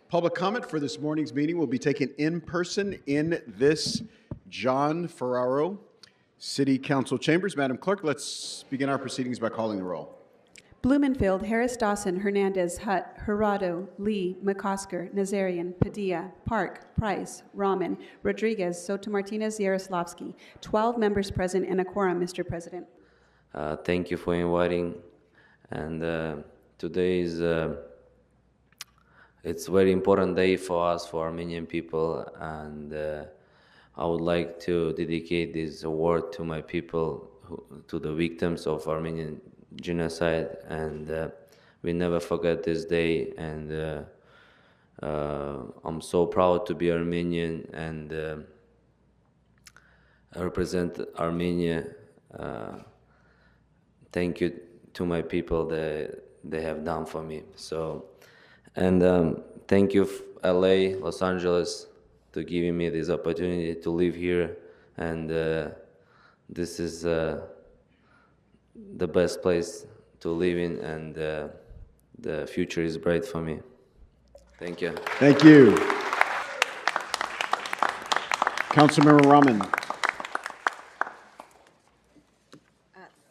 Public comment for this morning's meeting will be taken in person in this John Ferraro City Council chambers. Madam Clerk, let's begin our proceedings by calling the roll. Blumenfield, Harris Dawson, Hernandez, Hutt, Jurado, Lee, McCosker, Nazarian, Padilla, Park, Price, Rahman, Rodriguez, Soto Martinez, Yaroslavsky. 12 members present and a quorum, Mr. President. Thank you for inviting. And today is it's a very important day for us, for Armenian people. And I would like to dedicate this award to my people, to the victims of Armenian genocide, and we never forget this day. And I'm so proud to be Armenian, and I represent Armenia. Thank you to my people that they have done for me. So, and thank you LA, Los Angeles, to giving me this opportunity to live here, and this is the best place to live in, and the future is bright for me. Thank you. Thank you. Councilmember Rahman.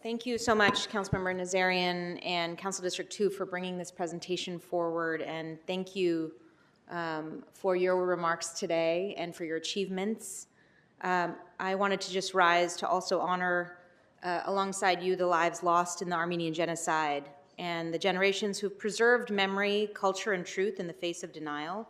Thank you so much, Councilmember Nazarian and Council District 2 for bringing this presentation forward, and thank you for your remarks today and for your achievements. I wanted to just rise to also honor alongside you the lives lost in the Armenian genocide and the generations who've preserved memory, culture, and truth in the face of denial.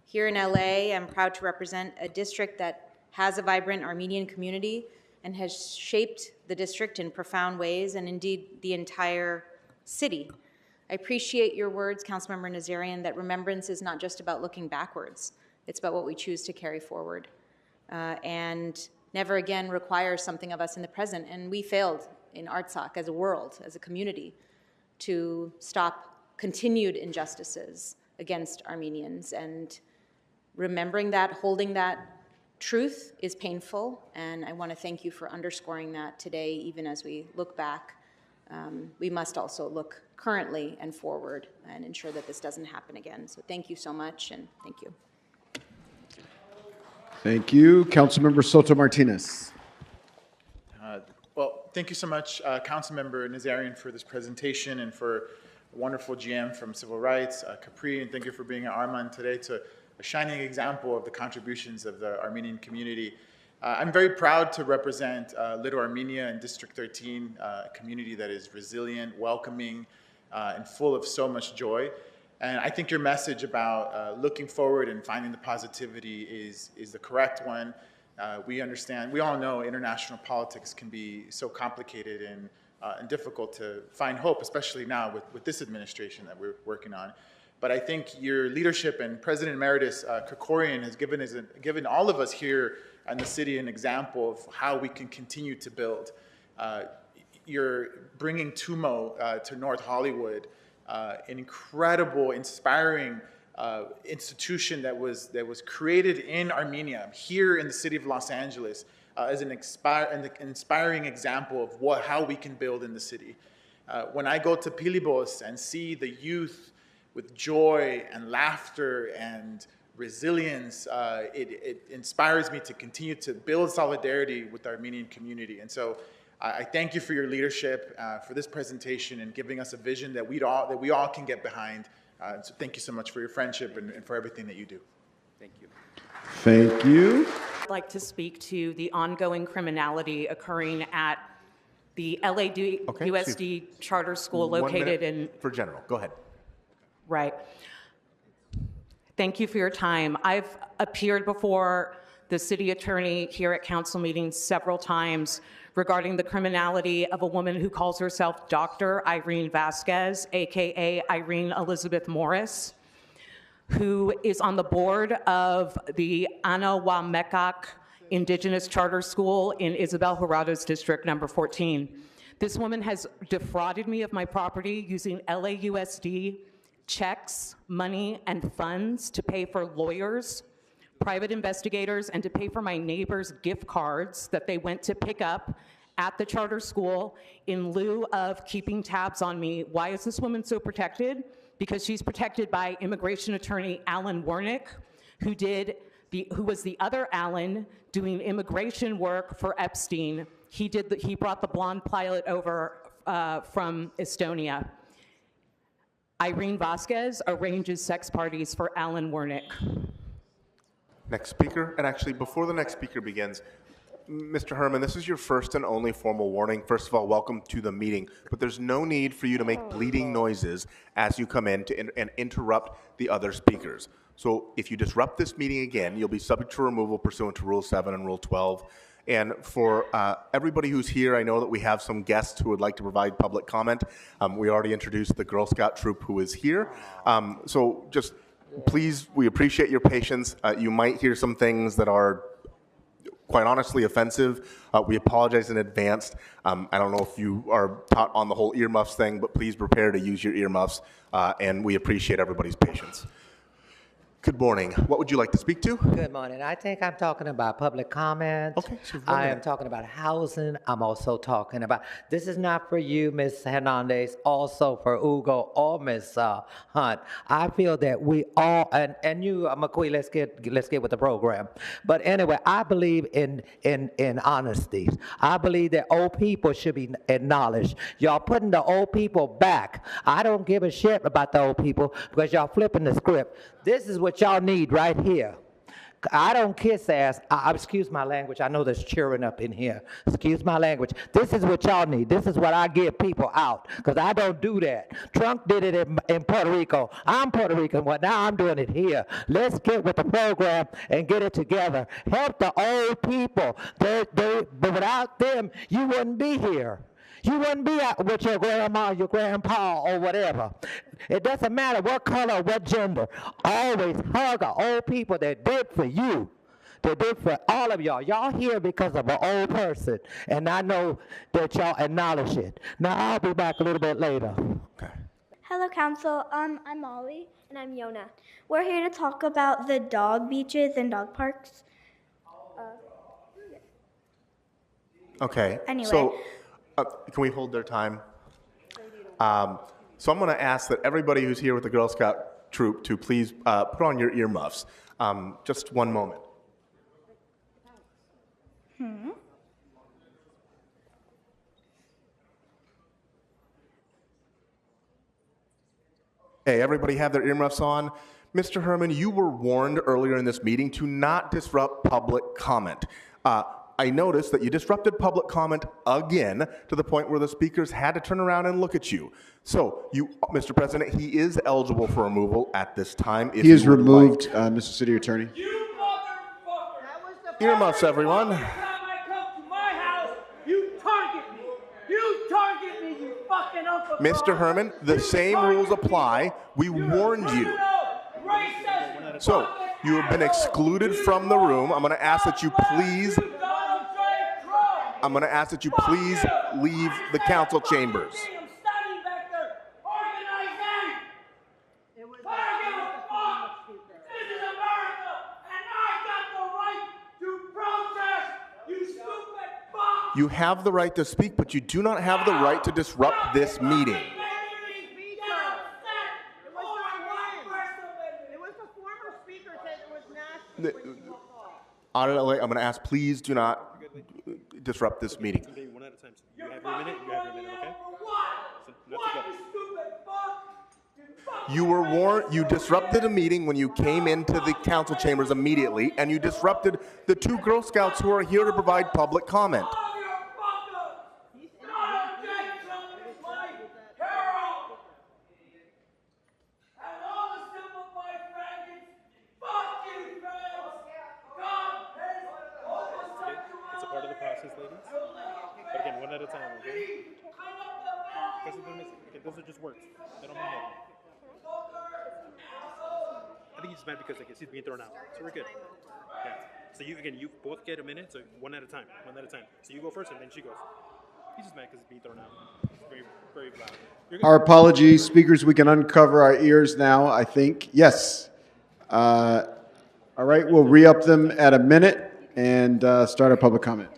Here in LA, I'm proud to represent a district that has a vibrant Armenian community and has shaped the district in profound ways, and indeed the entire city. I appreciate your words, Councilmember Nazarian, that remembrance is not just about looking backwards, it's about what we choose to carry forward. And never again requires something of us in the present. And we failed in Artsakh as a world, as a community, to stop continued injustices against Armenians. And remembering that, holding that truth is painful, and I want to thank you for underscoring that today. Even as we look back, we must also look currently and forward and ensure that this doesn't happen again. So thank you so much, and thank you. Thank you. Councilmember Soto Martinez. Well, thank you so much, Councilmember Nazarian, for this presentation, and for a wonderful GM from Civil Rights, Capri, and thank you for being at Armand today, to a shining example of the contributions of the Armenian community. I'm very proud to represent Little Armenia in District 13, a community that is resilient, welcoming, and full of so much joy. And I think your message about looking forward and finding the positivity is the correct one. We understand, we all know international politics can be so complicated and difficult to find hope, especially now with this administration that we're working on. But I think your leadership, and President Emeritus Krikorian has given all of us here in the city an example of how we can continue to build. You're bringing TUMO to North Hollywood, an incredible, inspiring institution that was created in Armenia, here in the city of Los Angeles, as an inspiring example of how we can build in the city. When I go to Pilibos and see the youth with joy and laughter and resilience, it inspires me to continue to build solidarity with the Armenian community. And so I thank you for your leadership, for this presentation, and giving us a vision that we all can get behind. So thank you so much for your friendship and for everything that you do. Thank you. Thank you. I'd like to speak to the ongoing criminality occurring at the LAUSD charter school located in... For general, go ahead. Right. Thank you for your time. I've appeared before the city attorney here at council meetings several times regarding the criminality of a woman who calls herself Dr. Irene Vasquez, aka Irene Elizabeth Morris, who is on the board of the Anawamekak Indigenous Charter School in Isabel Jurado's district, number 14. This woman has defrauded me of my property using LAUSD checks, money, and funds to pay for lawyers, private investigators, and to pay for my neighbors' gift cards that they went to pick up at the charter school in lieu of keeping tabs on me. Why is this woman so protected? because she's protected by immigration attorney Alan Warnick, who was the other Alan doing immigration work for Epstein. He brought the blonde pilot over from Estonia. Irene Vasquez arranges sex parties for Alan Warnick. Next speaker, and actually before the next speaker begins, Mr. Herman, this is your first and only formal warning. First of all, welcome to the meeting, but there's no need for you to make bleeding noises as you come in and interrupt the other speakers. So if you disrupt this meeting again, you'll be subject to removal pursuant to Rule 7 and Rule 12. And for everybody who's here, I know that we have some guests who would like to provide public comment. We already introduced the Girl Scout troop who is here. So just please, we appreciate your patience. You might hear some things that are quite honestly offensive. We apologize in advance. I don't know if you are taught on the whole earmuffs thing, but please prepare to use your earmuffs, and we appreciate everybody's patience. Good morning. What would you like to speak to? Good morning. I think I'm talking about public comment. Okay, so I am talking about housing. I'm also talking about, this is not for you, Ms. Hernandez, also for Ugo or Ms. Hunt. I feel that we all, and you, McQueen, let's get with the program. But anyway, I believe in honesty. I believe that old people should be acknowledged. Y'all putting the old people back. I don't give a shit about the old people because y'all flipping the script. This is what y'all need right here. I don't kiss ass. Excuse my language. I know there's cheering up in here. Excuse my language. This is what y'all need. This is what I give people out, because I don't do that. Trump did it in Puerto Rico. I'm Puerto Rican. Well, now I'm doing it here. Let's get with the program and get it together. Help the old people. But without them, you wouldn't be here. You wouldn't be out with your grandma, your grandpa, or whatever. It doesn't matter what color, what gender. Always hug the old people that did for you. They did for all of y'all. Y'all here because of an old person, and I know that y'all acknowledge it. Now, I'll be back a little bit later. Okay. Hello, Council. I'm Molly. And I'm Yona. We're here to talk about the dog beaches and dog parks. Okay. Anyway. So, can we hold their time? So I'm going to ask that everybody who's here with the Girl Scout troop to please put on your earmuffs. Just one moment. Hey, everybody have their earmuffs on? Mr. Herman, you were warned earlier in this meeting to not disrupt public comment. I noticed that you disrupted public comment again to the point where the speakers had to turn around and look at you. So, Mr. President, he is eligible for removal at this time. He is removed, Mr. City Attorney. You motherfucker! Earmuffs, everyone. Every time I come to my house, you target me. You target me, you fucking Uncle Mr. Herman, the same rules apply. We warned you. So, you have been excluded from the room. I'm going to ask that you please leave the council chambers. You have the right to speak, but you do not have the right to disrupt this meeting. I'm going to ask, please do not disrupt this meeting. One at a time. You have your minute, okay? So, you were warned, you disrupted a meeting when you came into the council chambers immediately, and you disrupted the two Girl Scouts who are here to provide public comment. But again, one at a time, okay? Those are just words. They don't mean nothing. I think he's mad because he's being thrown out. So we're good. Yeah. So you both get a minute, so one at a time. So you go first and then she goes. He's just mad because he's being thrown out. It's very, very loud. Our apologies, speakers. We can uncover our ears now, I think. Yes. All right, we'll re-up them at a minute and start our public comment.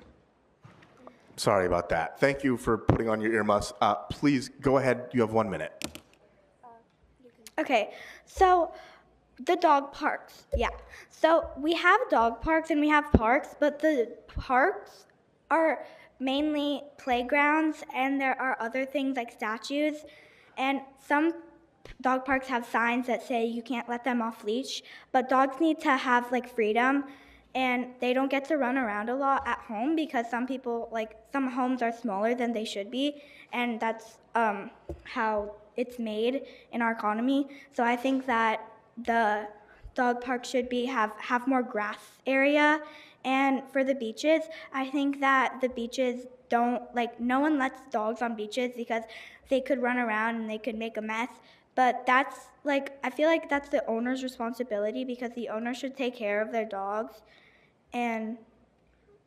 Sorry about that. Thank you for putting on your earmuffs. Please go ahead. You have 1 minute. Okay, so the dog parks, yeah. So we have dog parks and we have parks, but the parks are mainly playgrounds, and there are other things like statues. And some dog parks have signs that say you can't let them off leash, but dogs need to have like freedom, and they don't get to run around a lot at home because some homes are smaller than they should be, and that's how it's made in our economy. So I think that the dog park should have more grass area. And for the beaches, I think that the beaches no one lets dogs on beaches because they could run around and they could make a mess. But that's I feel like that's the owner's responsibility because the owner should take care of their dogs. And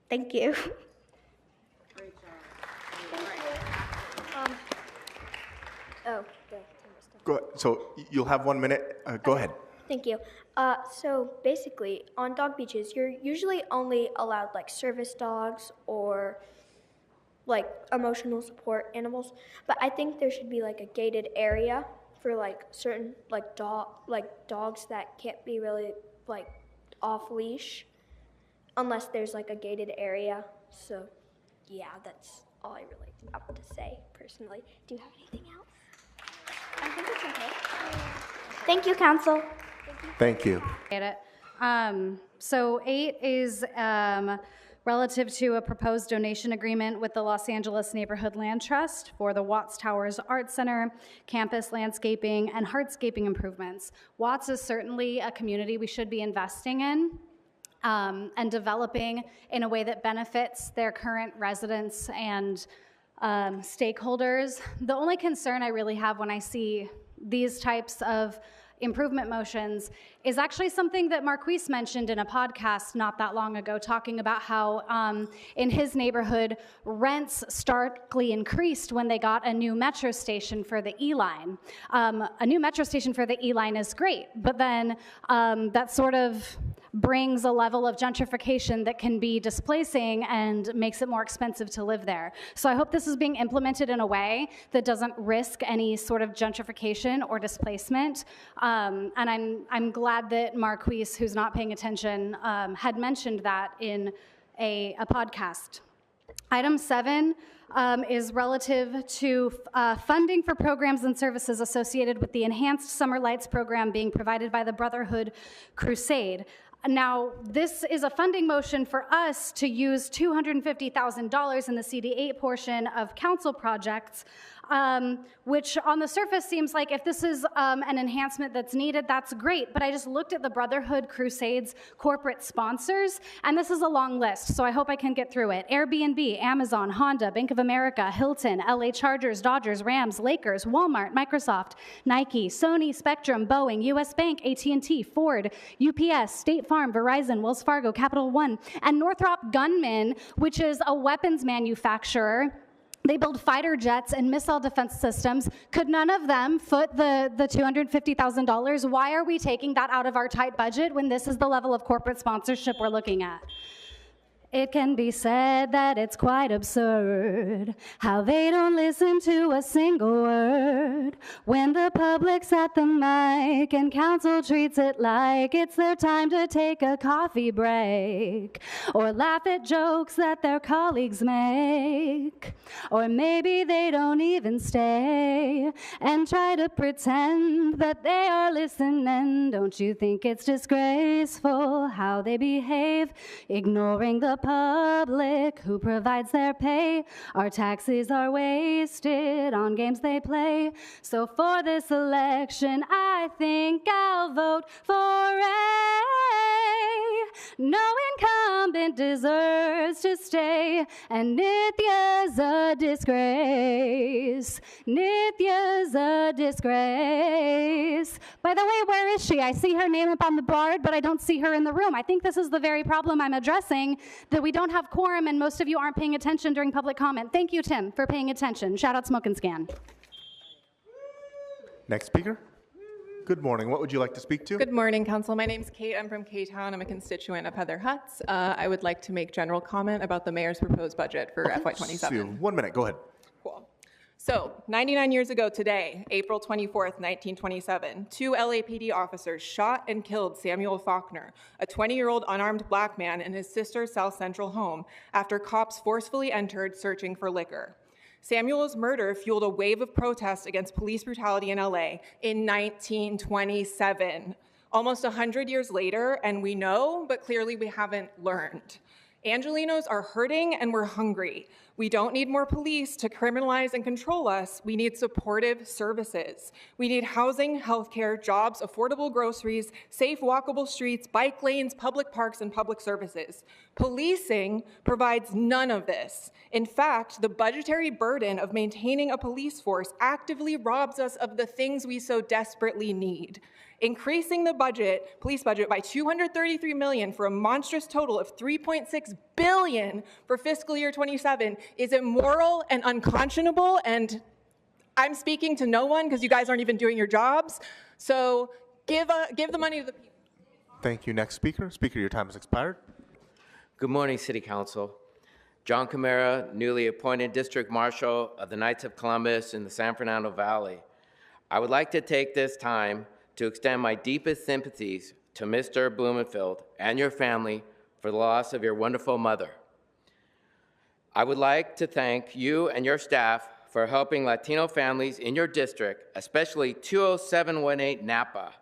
thank you. Great job. Go ahead. So you'll have 1 minute. Go ahead. Thank you. So basically, on dog beaches, you're usually only allowed service dogs or emotional support animals. But I think there should be a gated area for certain dogs that can't be really off leash, unless there's a gated area. So yeah, that's all I really have to say personally. Do you have anything else? I think it's okay. Thank you, Council. Thank you. Get it. So 8 is relative to a proposed donation agreement with the Los Angeles Neighborhood Land Trust for the Watts Towers Art Center, campus landscaping, and hardscaping improvements. Watts is certainly a community we should be investing in and developing in a way that benefits their current residents and stakeholders. The only concern I really have when I see these types of improvement motions is actually something that Marquise mentioned in a podcast not that long ago, talking about how in his neighborhood, rents starkly increased when they got a new metro station for the E-line. A new metro station for the E-line is great, but then that sort of brings a level of gentrification that can be displacing and makes it more expensive to live there. So I hope this is being implemented in a way that doesn't risk any sort of gentrification or displacement. And I'm glad that Marquise, who's not paying attention, had mentioned that in a podcast. Item 7 is relative to funding for programs and services associated with the Enhanced Summer Lights program being provided by the Brotherhood Crusade. Now, this is a funding motion for us to use $250,000 in the CD8 portion of council projects, which on the surface seems like if this is an enhancement that's needed, that's great. But I just looked at the Brotherhood Crusade's corporate sponsors, and this is a long list, so I hope I can get through it. Airbnb, Amazon, Honda, Bank of America, Hilton, LA Chargers, Dodgers, Rams, Lakers, Walmart, Microsoft, Nike, Sony, Spectrum, Boeing, US Bank, AT&T, Ford, UPS, State Farm, Verizon, Wells Fargo, Capital One, and Northrop Grumman, which is a weapons manufacturer. They build fighter jets and missile defense systems. Could none of them foot the $250,000? Why are we taking that out of our tight budget when this is the level of corporate sponsorship we're looking at? It can be said that it's quite absurd how they don't listen to a single word when the public's at the mic and council treats it like it's their time to take a coffee break or laugh at jokes that their colleagues make. Or maybe they don't even stay and try to pretend that they are listening. Don't you think it's disgraceful how they behave, ignoring the public who provides their pay? Our taxes are wasted on games they play. So for this election, I think I'll vote for A. No incumbent deserves to stay, and Nithya's a disgrace. Nithya's a disgrace. By the way, where is she? I see her name up on the board, but I don't see her in the room. I think this is the very problem I'm addressing, that we don't have quorum and most of you aren't paying attention during public comment. Thank you, Tim, for paying attention. Shout out Smoke and Scan. Next speaker. Good morning. What would you like to speak to? Good morning, Council. My name's Kate. I'm from K-Town. I'm a constituent of Heather Hutz. I would like to make general comment about the mayor's proposed budget for FY27. 1 minute. Go ahead. Cool. So, 99 years ago today, April 24th, 1927, 2 LAPD officers shot and killed Samuel Faulkner, a 20-year-old unarmed black man in his sister's South Central home after cops forcefully entered searching for liquor. Samuel's murder fueled a wave of protests against police brutality in LA in 1927. Almost 100 years later, and we know, but clearly we haven't learned. Angelinos are hurting and we're hungry. We don't need more police to criminalize and control us. We need supportive services. We need housing, healthcare, jobs, affordable groceries, safe walkable streets, bike lanes, public parks, and public services. Policing provides none of this. In fact, the budgetary burden of maintaining a police force actively robs us of the things we so desperately need. Increasing the police budget by $233 million for a monstrous total of $3.6 billion for fiscal year 27 is immoral and unconscionable, and I'm speaking to no one because you guys aren't even doing your jobs. So give the money to the people. Thank you. Next speaker. Speaker, your time has expired. Good morning, City Council. John Camara, newly appointed District Marshal of the Knights of Columbus in the San Fernando Valley. I would like to take this time to extend my deepest sympathies to Mr. Blumenfield and your family for the loss of your wonderful mother. I would like to thank you and your staff for helping Latino families in your district, especially 20718 Napa.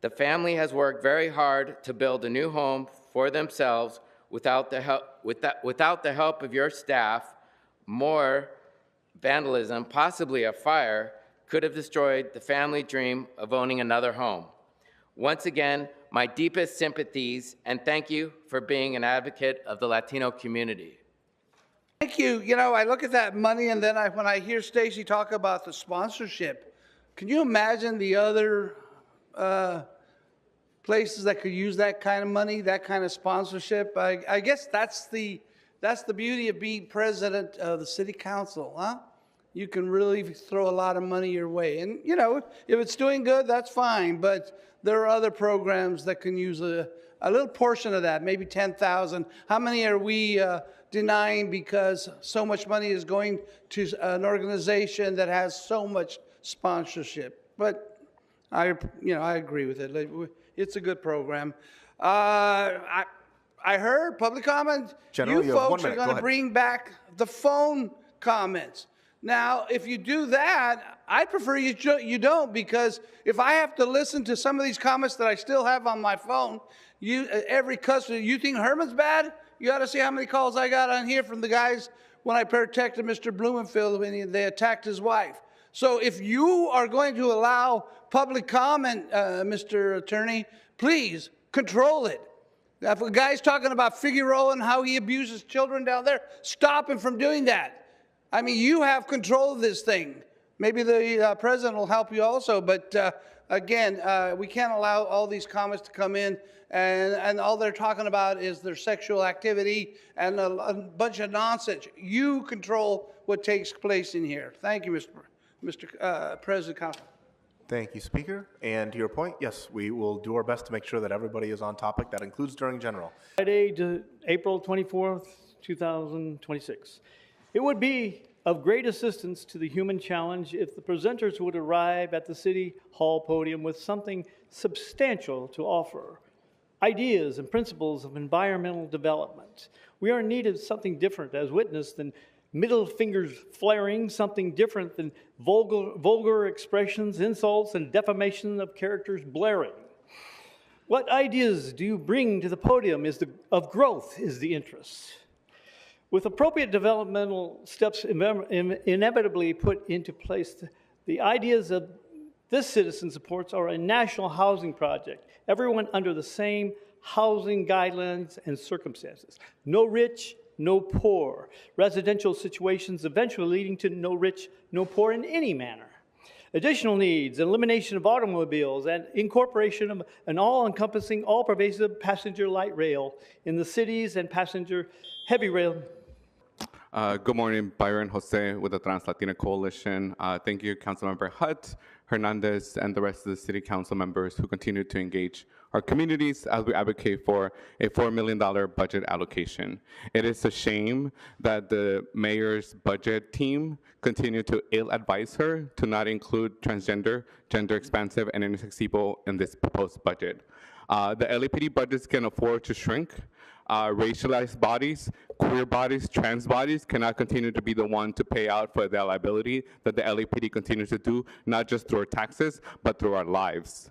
The family has worked very hard to build a new home for themselves without the help of your staff. More vandalism, possibly a fire, could have destroyed the family dream of owning another home. Once again, my deepest sympathies, and thank you for being an advocate of the Latino community. Thank you. You know, I look at that money, and then when I hear Stacy talk about the sponsorship, can you imagine the other places that could use that kind of money, that kind of sponsorship? I guess that's the beauty of being president of the city council, huh? You can really throw a lot of money your way. And, you know, if it's doing good, that's fine. But there are other programs that can use a little portion of that, maybe 10,000. How many are we denying because so much money is going to an organization that has so much sponsorship? But I agree with it. It's a good program. I heard public comment. General, you folks are going to bring back the phone comments. Now, if you do that, I'd prefer you don't, because if I have to listen to some of these comments that I still have on my phone, every customer, you think Herman's bad? You ought to see how many calls I got on here from the guys when I protected Mr. Blumenfield when they attacked his wife. So if you are going to allow public comment, Mr. Attorney, please control it. If a guy's talking about Figueroa and how he abuses children down there, stop him from doing that. I mean, you have control of this thing. Maybe the president will help you also, but again, we can't allow all these comments to come in, and all they're talking about is their sexual activity and a bunch of nonsense. You control what takes place in here. Thank you, Mr. President Council. Thank you, Speaker. And to your point, yes, we will do our best to make sure that everybody is on topic. That includes during general. Friday, April 24th, 2026. It would be of great assistance to the human challenge if the presenters would arrive at the City Hall podium with something substantial to offer. Ideas and principles of environmental development. We are in need of something different, as witnessed than middle fingers flaring, something different than vulgar expressions, insults, and defamation of characters blaring. What ideas do you bring to the podium of growth is the interest. With appropriate developmental steps inevitably put into place, the ideas of this citizen supports are a national housing project, everyone under the same housing guidelines and circumstances. No rich, no poor. Residential situations eventually leading to no rich, no poor in any manner. Additional needs, elimination of automobiles, and incorporation of an all-encompassing, all-pervasive passenger light rail in the cities and passenger heavy rail. Good morning, Byron Jose with the Trans Latina Coalition. Thank you, Councilmember Hutt, Hernandez, and the rest of the city council members who continue to engage our communities as we advocate for a $4 million budget allocation. It is a shame that the mayor's budget team continue to ill-advise her to not include transgender, gender expansive, and intersex people in this proposed budget. The LAPD budgets can afford to shrink. Racialized bodies, queer bodies, trans bodies cannot continue to be the one to pay out for the liability that the LAPD continues to do, not just through our taxes, but through our lives.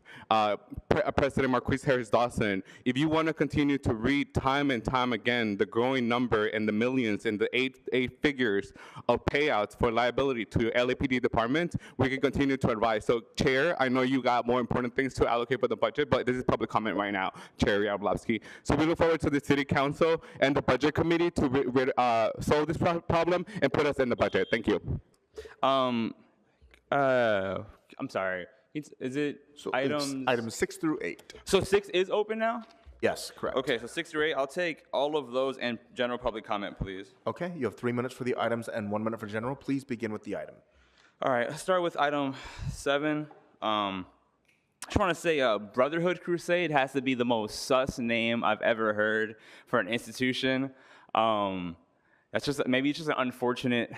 President Marquise Harris Dawson, if you want to continue to read time and time again the growing number in the millions and the eight figures of payouts for liability to your LAPD department, we can continue to advise. So, Chair, I know you got more important things to allocate for the budget, but this is public comment right now, Chair Yablowski. So we look forward to the City Council and the Budget Committee to solve this problem and put us in the budget. Thank you. I'm sorry. Is it items 6 through 8? So 6 is open now? Yes, correct. Okay, so 6 through 8. I'll take all of those and general public comment, please. Okay, you have 3 minutes for the items and 1 minute for general. Please begin with the item. All right, let's start with item 7. I just want to say Brotherhood Crusade has to be the most sus name I've ever heard for an institution. That's just maybe it's just an unfortunate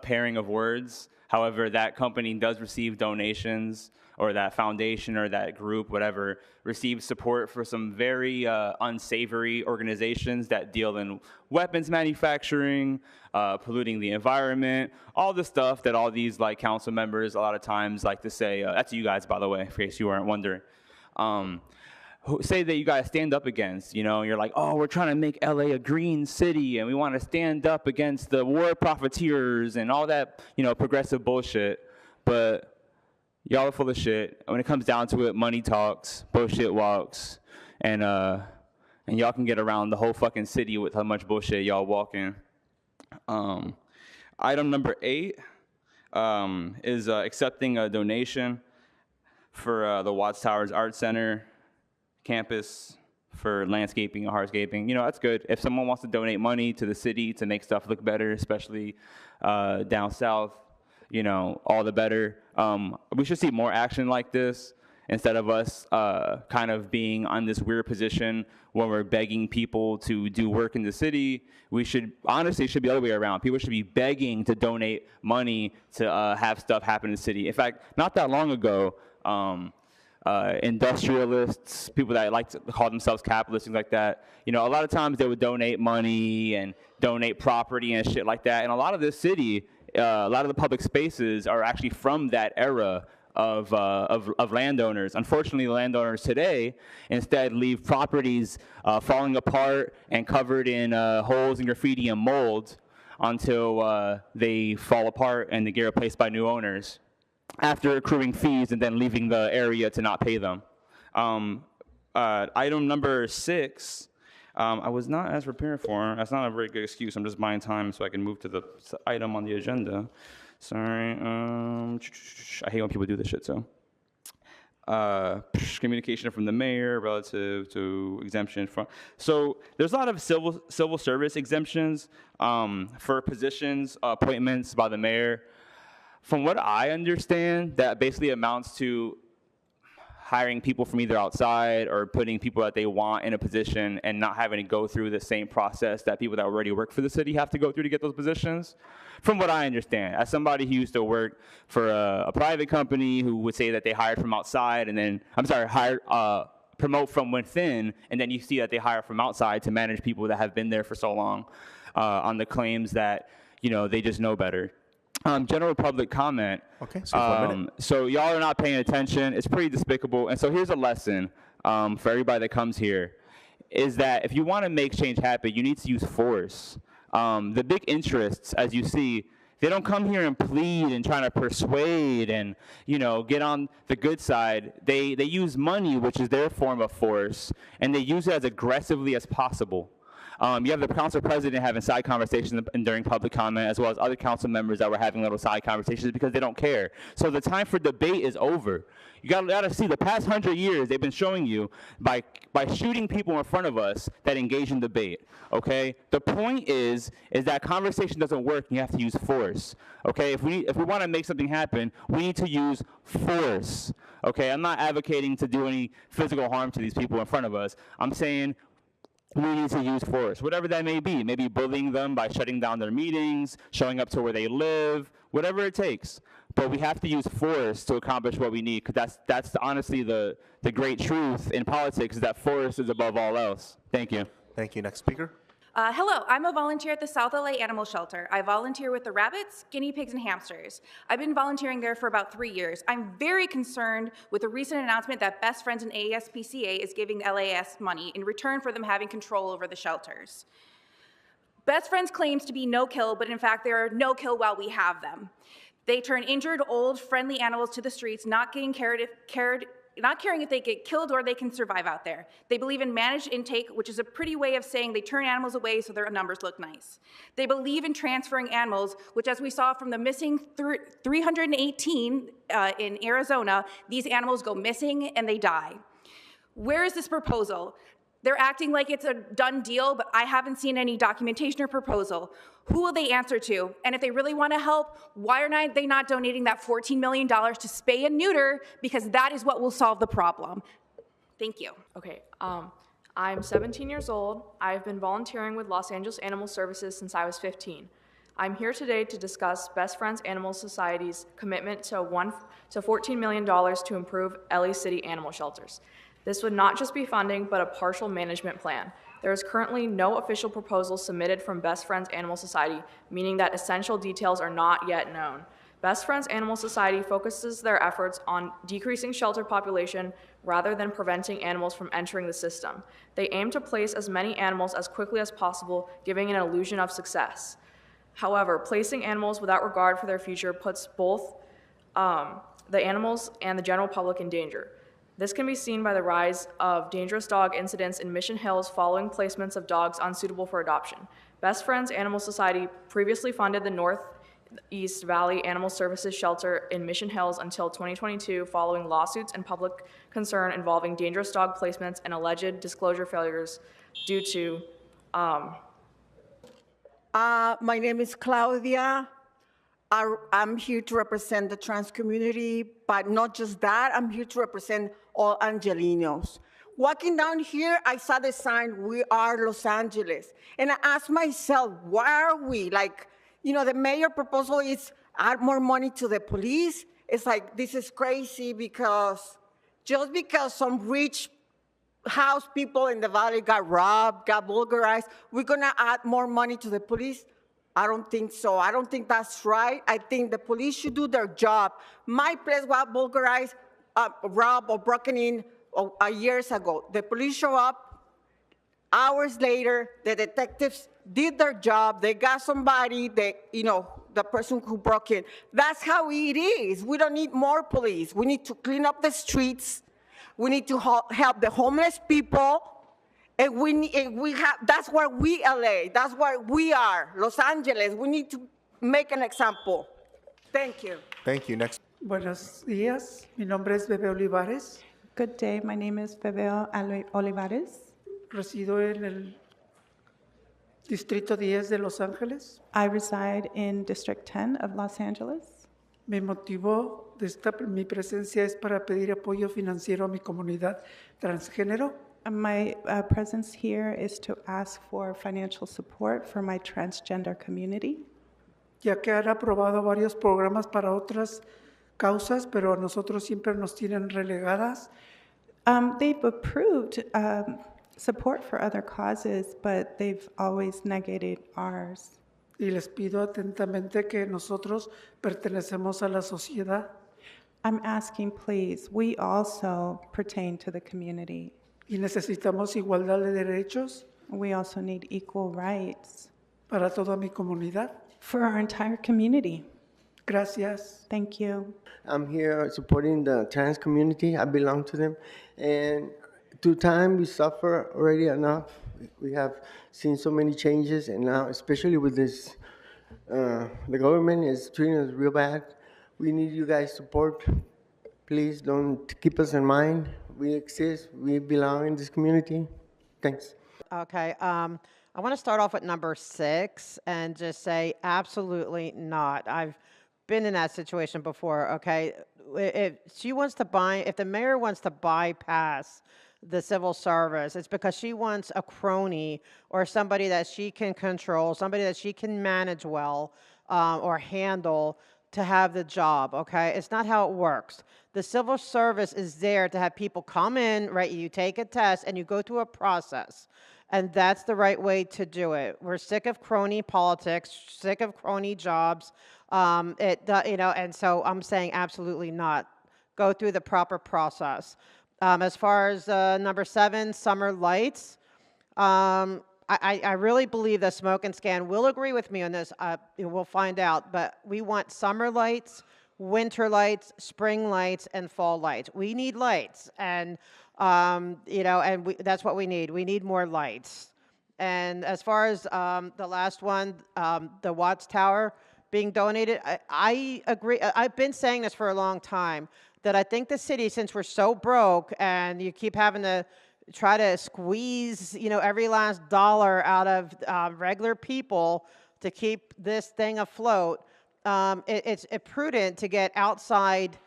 pairing of words. However, that company does receive donations, or that foundation or that group, whatever, receives support for some very unsavory organizations that deal in weapons manufacturing, polluting the environment, all the stuff that all these like council members a lot of times like to say. That's you guys, by the way, in case you weren't wondering. Who say that you guys stand up against, you're like, oh, we're trying to make LA a green city and we want to stand up against the war profiteers and all that, progressive bullshit. But y'all are full of shit. When it comes down to it, money talks, bullshit walks, and y'all can get around the whole fucking city with how much bullshit y'all walking. Item number 8 is accepting a donation for the Watts Towers Art Center campus for landscaping and hardscaping. That's good. If someone wants to donate money to the city to make stuff look better, especially down south, all the better. We should see more action like this instead of us kind of being on this weird position where we're begging people to do work in the city. We should, honestly, it should be the other way around. People should be begging to donate money to have stuff happen in the city. In fact, not that long ago, industrialists, people that like to call themselves capitalists, things like that, a lot of times they would donate money and donate property and shit like that. And a lot of this city, a lot of the public spaces are actually from that era of landowners. Unfortunately, the landowners today instead leave properties falling apart and covered in holes and graffiti and mold until they fall apart and they get replaced by new owners, after accruing fees and then leaving the area to not pay them. Item number 6, I was not as prepared for. That's not a very good excuse. I'm just buying time so I can move to the item on the agenda. Sorry. I hate when people do this shit, so. Communication from the mayor relative to exemption from. So there's a lot of civil service exemptions for positions, appointments by the mayor. From what I understand, that basically amounts to hiring people from either outside or putting people that they want in a position and not having to go through the same process that people that already work for the city have to go through to get those positions. From what I understand, as somebody who used to work for a private company who would say that they hired from outside and then, promote from within, and then you see that they hire from outside to manage people that have been there for so long on the claims that, they just know better. General public comment. Okay, so 1 minute. So y'all are not paying attention. It's pretty despicable. And so here's a lesson for everybody that comes here, is that if you want to make change happen, you need to use force. The big interests, as you see, they don't come here and plead and try to persuade and, get on the good side. They use money, which is their form of force, and they use it as aggressively as possible. You have the council president having side conversations during public comment, as well as other council members that were having little side conversations because they don't care. So the time for debate is over. You gotta see, the past 100 years, they've been showing you by shooting people in front of us that engage in debate, okay? The point is that conversation doesn't work, and you have to use force, okay? If we want to make something happen, we need to use force, okay? I'm not advocating to do any physical harm to these people in front of us. I'm saying we need to use force, whatever that may be. Maybe bullying them by shutting down their meetings, showing up to where they live, whatever it takes. But we have to use force to accomplish what we need, because that's honestly the great truth in politics, is that force is above all else. Thank you. Thank you. Next speaker. Hello, I'm a volunteer at the South LA Animal Shelter. I volunteer with the rabbits, guinea pigs, and hamsters. I've been volunteering there for about 3 years. I'm very concerned with the recent announcement that Best Friends and ASPCA is giving LAS money in return for them having control over the shelters. Best Friends claims to be no-kill, but in fact, they're no-kill while we have them. They turn injured, old, friendly animals to the streets, not caring if they get killed or they can survive out there. They believe in managed intake, which is a pretty way of saying they turn animals away so their numbers look nice. They believe in transferring animals, which, as we saw from the missing 318 in Arizona, these animals go missing and they die. Where is this proposal? They're acting like it's a done deal, but I haven't seen any documentation or proposal. Who will they answer to? And if they really want to help, why are they not donating that $14 million to spay and neuter? Because that is what will solve the problem. Thank you. Okay, I'm 17 years old. I've been volunteering with Los Angeles Animal Services since I was 15. I'm here today to discuss Best Friends Animal Society's commitment to $14 million to improve LA City animal shelters. This would not just be funding, but a partial management plan. There is currently no official proposal submitted from Best Friends Animal Society, meaning that essential details are not yet known. Best Friends Animal Society focuses their efforts on decreasing shelter population rather than preventing animals from entering the system. They aim to place as many animals as quickly as possible, giving an illusion of success. However, placing animals without regard for their future puts both the animals and the general public in danger. This can be seen by the rise of dangerous dog incidents in Mission Hills following placements of dogs unsuitable for adoption. Best Friends Animal Society previously funded the Northeast Valley Animal Services Shelter in Mission Hills until 2022 following lawsuits and public concern involving dangerous dog placements and alleged disclosure failures due to... My name is Claudia. I'm here to represent the trans community, but not just that, I'm here to represent all Angelinos. Walking down here, I saw the sign, "We are Los Angeles." And I asked myself, why are we? Like, you know, the mayor proposal is add more money to the police. It's like, this is crazy because just because some rich house people in the valley got robbed, got vulgarized, we're gonna add more money to the police? I don't think so. I don't think that's right. I think the police should do their job. My place got vulgarized, robbed, or broken in years ago. The police show up. Hours later, the detectives did their job. They got somebody, the person who broke in. That's how it is. We don't need more police. We need to clean up the streets. We need to help the homeless people. And that's where we, LA, that's where we are, Los Angeles. We need to make an example. Thank you. Thank you. Next. Buenos días, mi nombre es Bebe Olivares. Good day, my name is Bebe Olivares. Resido en el Distrito 10 de Los Ángeles. I reside in District 10 of Los Angeles. Mi motivo de mi presencia es para pedir apoyo financiero a mi comunidad transgénero. My presence here is to ask for financial support for my transgender community. Ya que han aprobado varios programas para otras causas, pero a nosotros siempre nos tienen relegadas. They've approved support for other causes, but they've always negated ours. Y les pido atentamente que nosotros pertenecemos a la sociedad. I'm asking, please, we also pertain to the community. Y necesitamos igualdad de derechos. We also need equal rights. Para toda mi comunidad. For our entire community. Gracias. Thank you. I'm here supporting the trans community. I belong to them. And through time, we suffer already enough. We have seen so many changes, and now, especially with this, the government is treating us real bad. We need you guys' support. Please don't keep us in mind. We exist. We belong in this community. Thanks. Okay. I want to start off with number 6 and just say absolutely not. I've been in that situation before. Okay. If the mayor wants to bypass the civil service, it's because she wants a crony or somebody that she can control, somebody that she can manage well or handle to have the job, okay? It's not how it works. The civil service is there to have people come in, right? You take a test and you go through a process. And that's the right way to do it. We're sick of crony politics, sick of crony jobs. And so I'm saying absolutely not. Go through the proper process. As far as number 7, summer lights, I really believe that Smoke and Scan will agree with me on this. We'll find out. But we want summer lights, winter lights, spring lights, and fall lights. We need lights. And, that's what we need. We need more lights. And as far as the last one, the Watts Tower being donated, I agree. I've been saying this for a long time, that I think the city, since we're so broke and you keep having to try to squeeze, every last dollar out of regular people to keep this thing afloat, it's prudent to get outside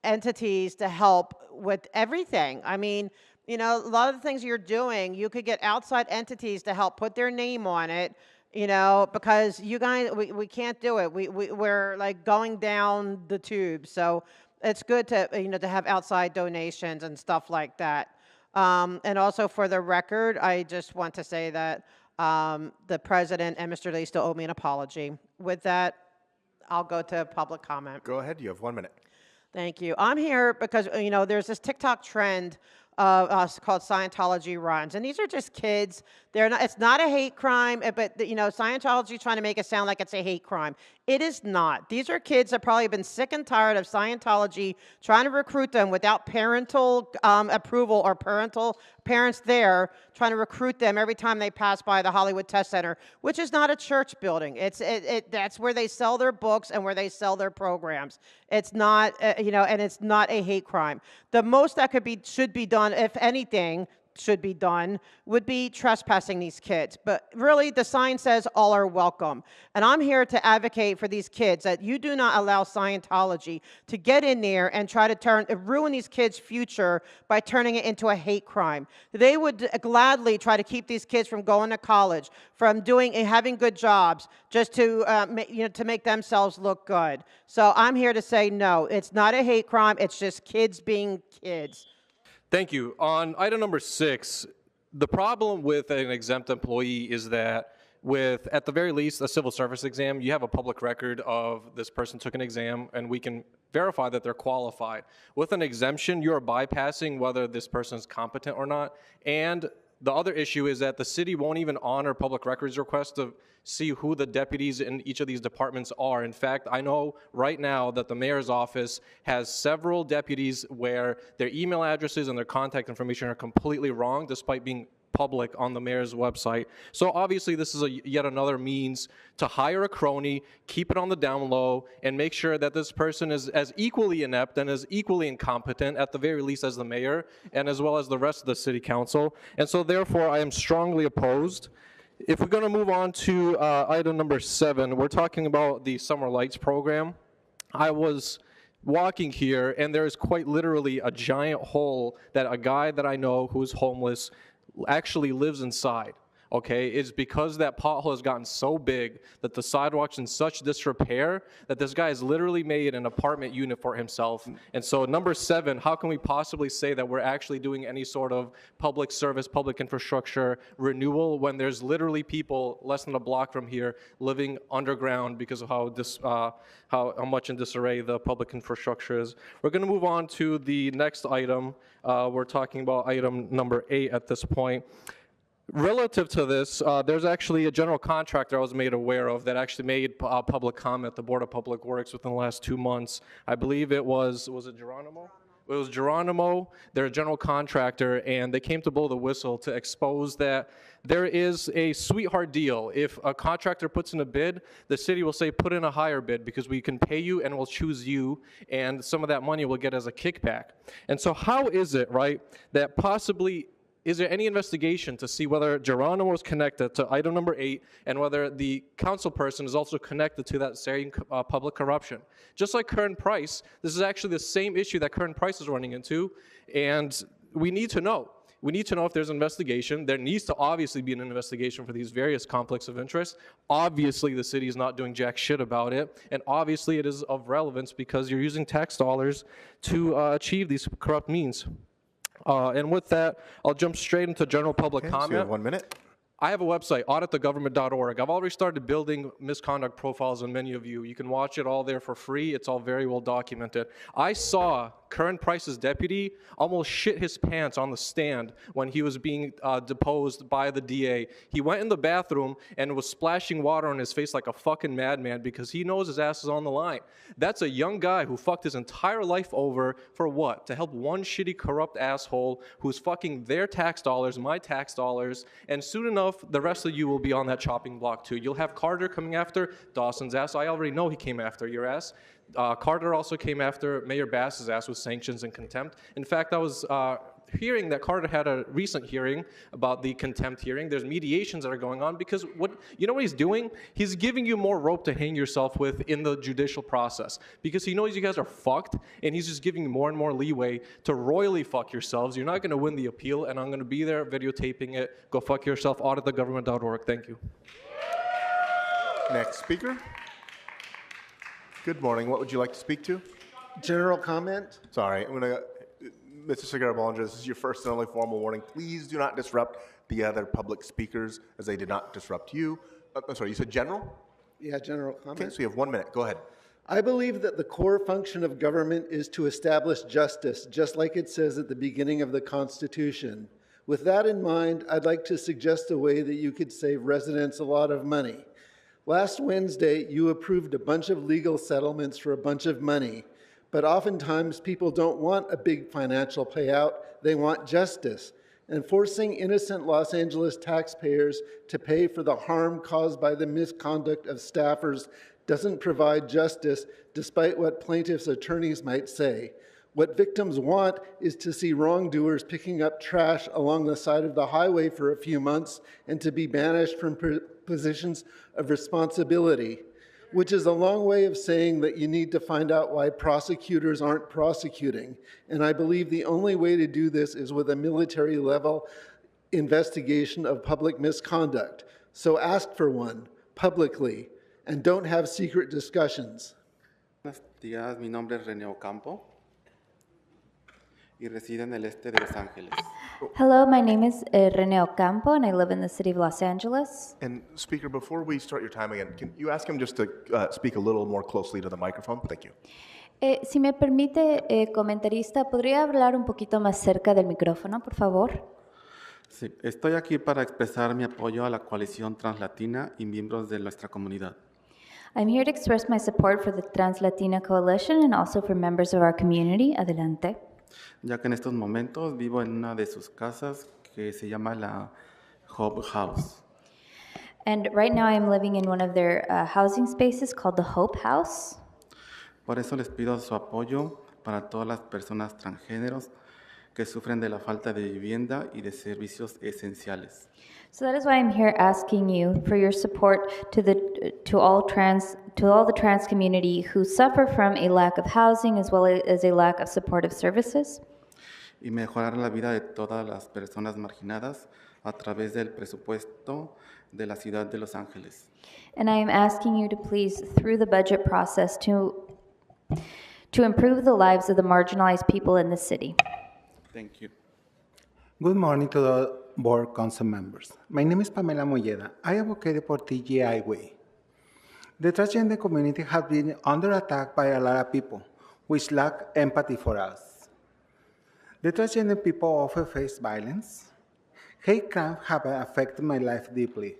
entities to help with everything. I mean, a lot of the things you're doing, you could get outside entities to help put their name on it, because you guys, we can't do it. We're like going down the tube. So it's good to, to have outside donations and stuff like that. And also for the record, I just want to say that the president and Mr. Lee still owe me an apology. With that, I'll go to public comment. Go ahead. You have 1 minute. Thank you. I'm here because, there's this TikTok trend called Scientology runs. And these are just kids. It's not a hate crime, but, Scientology trying to make it sound like it's a hate crime. It is not. These are kids that probably have been sick and tired of Scientology trying to recruit them without parental approval or parents there trying to recruit them every time they pass by the Hollywood Test Center, which is not a church building. That's where they sell their books and where they sell their programs. It's not, and it's not a hate crime. The most that should be done, if anything, should be done would be trespassing these kids. But really, the sign says all are welcome. And I'm here to advocate for these kids that you do not allow Scientology to get in there and try to ruin these kids' future by turning it into a hate crime. They would gladly try to keep these kids from going to college, from having good jobs, just to to make themselves look good. So I'm here to say no, it's not a hate crime. It's just kids being kids. Thank you. On item number 6, the problem with an exempt employee is that with, at the very least, a civil service exam, you have a public record of this person took an exam, and we can verify that they're qualified. With an exemption, you're bypassing whether this person is competent or not. And the other issue is that the city won't even honor public records requests to see who the deputies in each of these departments are. In fact, I know right now that the mayor's office has several deputies where their email addresses and their contact information are completely wrong, despite being public on the mayor's website. So obviously this is yet another means to hire a crony, keep it on the down low, and make sure that this person is as equally inept and as equally incompetent, at the very least, as the mayor, and as well as the rest of the city council. And so therefore, I am strongly opposed. If we're going to move on to item number 7, we're talking about the Summer Lights program. I was walking here, and there's quite literally a giant hole that a guy that I know who's homeless actually lives inside. Okay, it's because that pothole has gotten so big that the sidewalk's in such disrepair that this guy has literally made an apartment unit for himself. And so number 7, how can we possibly say that we're actually doing any sort of public service, public infrastructure renewal when there's literally people less than a block from here living underground because of how much in disarray the public infrastructure is. We're going to move on to the next item. We're talking about item number 8 at this point. Relative to this, there's actually a general contractor I was made aware of that actually made public comment at the Board of Public Works within the last 2 months. I believe it was it Geronimo? It was Geronimo, they're a general contractor, and they came to blow the whistle to expose that there is a sweetheart deal. If a contractor puts in a bid, the city will say, put in a higher bid because we can pay you and we'll choose you, and some of that money we'll get as a kickback. And so how is it, right, that possibly, is there any investigation to see whether Geronimo is connected to item number 8 and whether the council person is also connected to that same public corruption? Just like Kern Price, this is actually the same issue that Kern Price is running into, and we need to know. We need to know if there's an investigation. There needs to obviously be an investigation for these various conflicts of interest. Obviously, the city is not doing jack shit about it, and obviously it is of relevance because you're using tax dollars to achieve these corrupt means. And with that, I'll jump straight into general public comment. So you have 1 minute. I have a website, auditthegovernment.org. I've already started building misconduct profiles on many of you. You can watch it all there for free. It's all very well documented. I saw Kern Price's deputy almost shit his pants on the stand when he was being deposed by the DA. He went in the bathroom and was splashing water on his face like a fucking madman because he knows his ass is on the line. That's a young guy who fucked his entire life over for what? To help one shitty corrupt asshole who's fucking their tax dollars, my tax dollars, and soon enough, the rest of you will be on that chopping block too. You'll have Carter coming after Dawson's ass. I already know he came after your ass. Carter also came after Mayor Bass's ass with sanctions and contempt. In fact, I was hearing that Carter had a recent hearing about the contempt hearing. There's mediations that are going on because you know what he's doing? He's giving you more rope to hang yourself with in the judicial process because he knows you guys are fucked, and he's just giving you more and more leeway to royally fuck yourselves. You're not going to win the appeal, and I'm going to be there videotaping it. Go fuck yourself. Auditthegovernment.org. Thank you. Next speaker. Good morning. What would you like to speak to? General comment. Sorry, I'm going to... Mr. Segura-Bollinger, this is your first and only formal warning. Please do not disrupt the other public speakers as they did not disrupt you. I'm sorry, you said general? Yeah, general comment. Okay, so you have 1 minute. Go ahead. I believe that the core function of government is to establish justice, just like it says at the beginning of the Constitution. With that in mind, I'd like to suggest a way that you could save residents a lot of money. Last Wednesday, you approved a bunch of legal settlements for a bunch of money. But oftentimes people don't want a big financial payout, they want justice. And forcing innocent Los Angeles taxpayers to pay for the harm caused by the misconduct of staffers doesn't provide justice, despite what plaintiffs' attorneys might say. What victims want is to see wrongdoers picking up trash along the side of the highway for a few months and to be banished from positions of responsibility, which is a long way of saying that you need to find out why prosecutors aren't prosecuting. And I believe the only way to do this is with a military-level investigation of public misconduct. So ask for one, publicly, and don't have secret discussions. Buenos días, mi nombre es René Ocampo y resido en el este de Los Ángeles. Hello, my name is René Ocampo, and I live in the city of Los Angeles. And Speaker, before we start your time again, can you ask him just to speak a little more closely to the microphone? Thank you. Si me permite, comentarista, ¿podría hablar un poquito más cerca del micrófono, por favor? Sí, estoy aquí para expresar mi apoyo a la coalición translatina y miembros de nuestra comunidad. I'm here to express my support for the Trans-Latina Coalition and also for members of our community. Adelante. Ya que en estos momentos vivo en una de sus casas que se llama la Hope House. And right now I'm living in one of their housing spaces called the Hope House. Por eso les pido su apoyo para todas las personas transgéneros que sufren de la falta de vivienda y de servicios esenciales. So that is why I'm here asking you for your support to all the trans community who suffer from a lack of housing as well as a lack of supportive services. Y mejorar la vida de todas las personas marginadas a través del presupuesto de la ciudad de Los Ángeles. And I am asking you to please, through the budget process, to improve the lives of the marginalized people in the city. Thank you. Good morning to the board council members. My name is Pamela Molleda. I advocate for TGI Way. The transgender community has been under attack by a lot of people, which lack empathy for us. The transgender people often face violence. Hate crimes have affected my life deeply.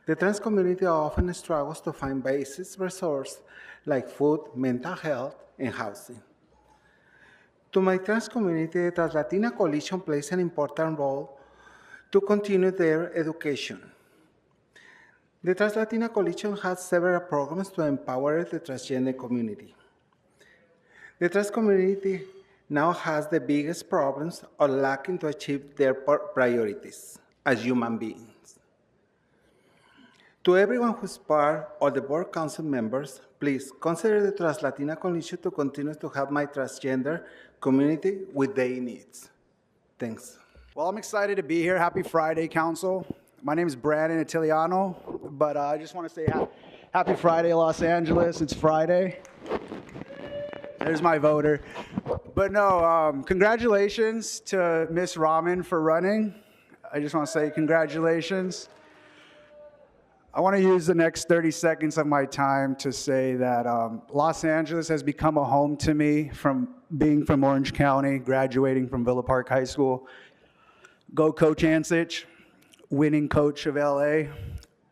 The trans community often struggles to find basic resources like food, mental health, and housing. To my trans community, the Trans Latina Coalition plays an important role to continue their education. The Trans Latina Coalition has several programs to empower the transgender community. The trans community now has the biggest problems of lacking to achieve their priorities as human beings. To everyone who's part of the board council members, please consider the Trans Latina Coalition to continue to help my transgender community with their needs. Thanks. Well, I'm excited to be here. Happy Friday, Council. My name is Brandon Italiano, but I just want to say happy Friday, Los Angeles. It's Friday. There's my voter. But no, congratulations to Miss Rahman for running. I just want to say congratulations. I want to use the next 30 seconds of my time to say that Los Angeles has become a home to me from being from Orange County, graduating from Villa Park High School. Go Coach Ansich, winning coach of LA.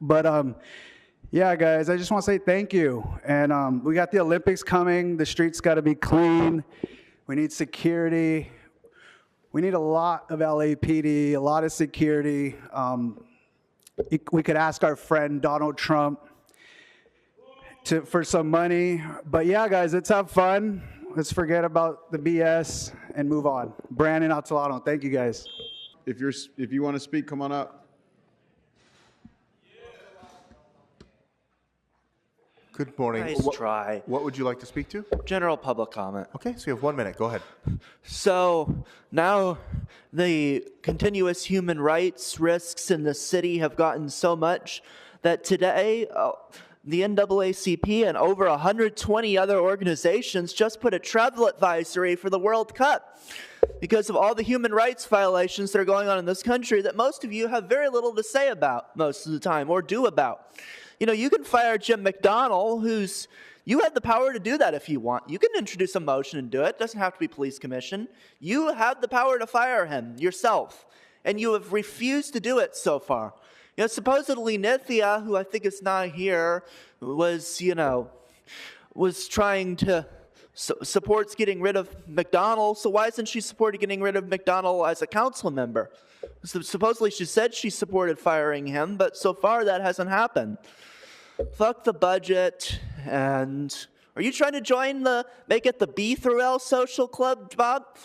But yeah, guys, I just want to say thank you. And we got the Olympics coming. The streets got to be clean. We need security. We need a lot of LAPD, a lot of security. We could ask our friend Donald Trump for some money. But yeah, guys, let's have fun. Let's forget about the BS and move on. Brandon Atalano, thank you guys. If you want to speak, come on up. Good morning. Nice try. What would you like to speak to? General public comment. Okay, so you have 1 minute. Go ahead. So now the continuous human rights risks in the city have gotten so much that today the NAACP and over 120 other organizations just put a travel advisory for the World Cup because of all the human rights violations that are going on in this country that most of you have very little to say about most of the time or do about. You know, you can fire Jim McDonnell, you have the power to do that if you want. You can introduce a motion and do it. It doesn't have to be police commission. You have the power to fire him yourself, and you have refused to do it so far. You know, supposedly Nithya, who I think is not here, was trying to supports getting rid of McDonnell. So why isn't she supporting getting rid of McDonnell as a council member? So supposedly she said she supported firing him, but so far that hasn't happened. Fuck the budget. And are you trying to make it the B through L social club, Bob?